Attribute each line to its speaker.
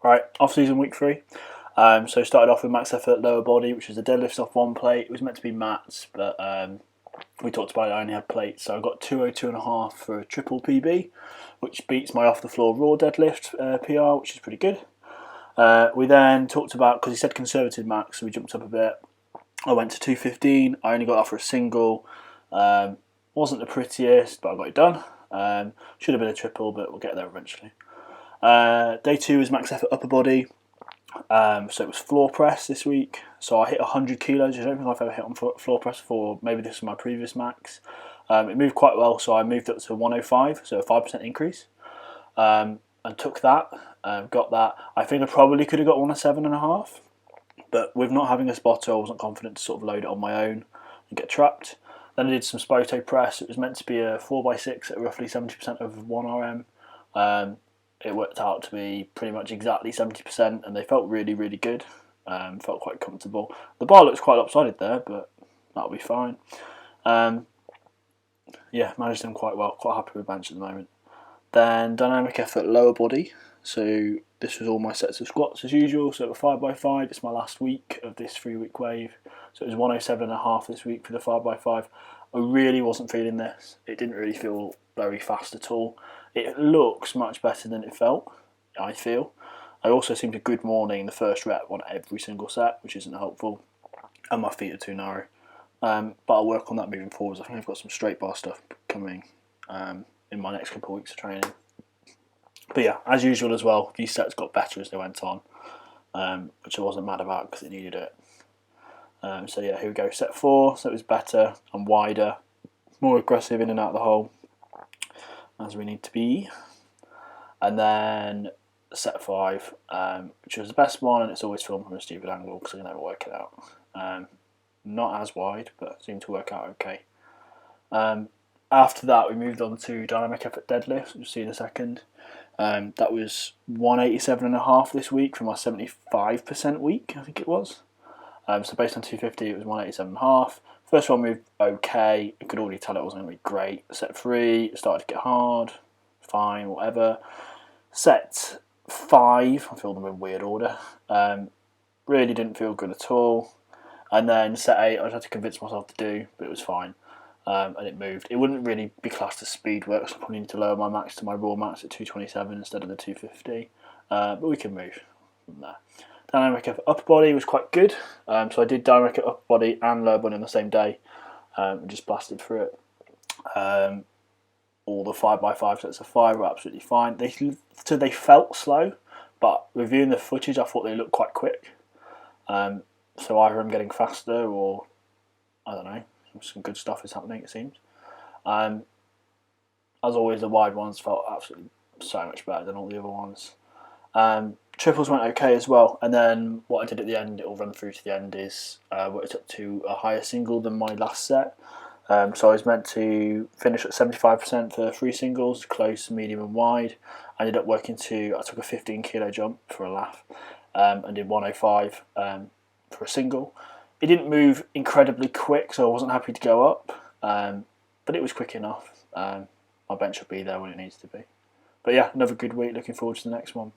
Speaker 1: Right, off-season week 3. So started off with max effort lower body, which was the deadlifts off one plate. It was meant to be mats, but we talked about it. I only had plates, so I got 202.5 for a triple PB, which beats my off the floor raw deadlift PR, which is pretty good. We then talked about, because he said conservative max, so we jumped up a bit. I went to 215. I only got that for a single. Wasn't the prettiest, but I got it done. Should have been a triple, but we'll get there eventually. Day 2 is max effort upper body. So it was floor press this week. So I hit 100 kilos. I don't think I've ever hit on floor press before. Maybe this was my previous max. It moved quite well, so I moved up to 105, so a 5% increase. And took that, got that. I think I probably could have got 107.5, but with not having a spotter, I wasn't confident to sort of load it on my own and get trapped. Then I did some Spoto press. It was meant to be a 4x6 at roughly 70% of 1RM. It worked out to be pretty much exactly 70%, and they felt really, really good. Felt quite comfortable. The bar looks quite lopsided there, but that'll be fine. Managed them quite well. Quite happy with bench at the moment. Then dynamic effort lower body. So this was all my sets of squats as usual. So a 5x5. It's my last week of this 3-week wave. So it was 107.5 this week for the 5x5. I really wasn't feeling this. It didn't really feel very fast at all. It looks much better than it felt, I feel. I also seemed a good morning the first rep on every single set, which isn't helpful. And my feet are too narrow. But I'll work on that moving forwards. I think I've got some straight bar stuff coming in my next couple of weeks of training. But yeah, as usual as well, these sets got better as they went on, which I wasn't mad about because it needed it. So yeah, here we go. Set 4, so it was better and wider, more aggressive in and out of the hole, as we need to be. And then set 5, which was the best one, and it's always filmed from a stupid angle because I can never work it out. Not as wide, but seemed to work out okay. After that, we moved on to dynamic effort deadlifts, which you'll see in a second. That was 187.5 this week for my 75% week, I think it was. So based on 250, it was 187.5. First one moved okay. I could already tell it wasn't going to be great. Set 3, it started to get hard. Fine, whatever. Set 5, I filled them in weird order. Really didn't feel good at all. And then set 8, I had to convince myself to do, but it was fine. And it moved. It wouldn't really be classed as speed work, so I probably need to lower my max to my raw max at 227 instead of the 250. But we can move from there. Dynamic effort upper body was quite good. So I did dynamic upper body and lower body on the same day. And just blasted through it. All the 5x5 sets of 5 were absolutely fine. They felt slow, but reviewing the footage, I thought they looked quite quick. So either I'm getting faster or, I don't know, some good stuff is happening, it seems. As always, the wide ones felt absolutely so much better than all the other ones. Triples went okay as well, and then what I did at the end, it'll run through to the end, is worked up to a higher single than my last set. So I was meant to finish at 75% for 3 singles, close, medium and wide. I ended up I took a 15 kilo jump for a laugh, and did 105 for a single. It didn't move incredibly quick, so I wasn't happy to go up, but it was quick enough. My bench will be there when it needs to be. But yeah, another good week, looking forward to the next one.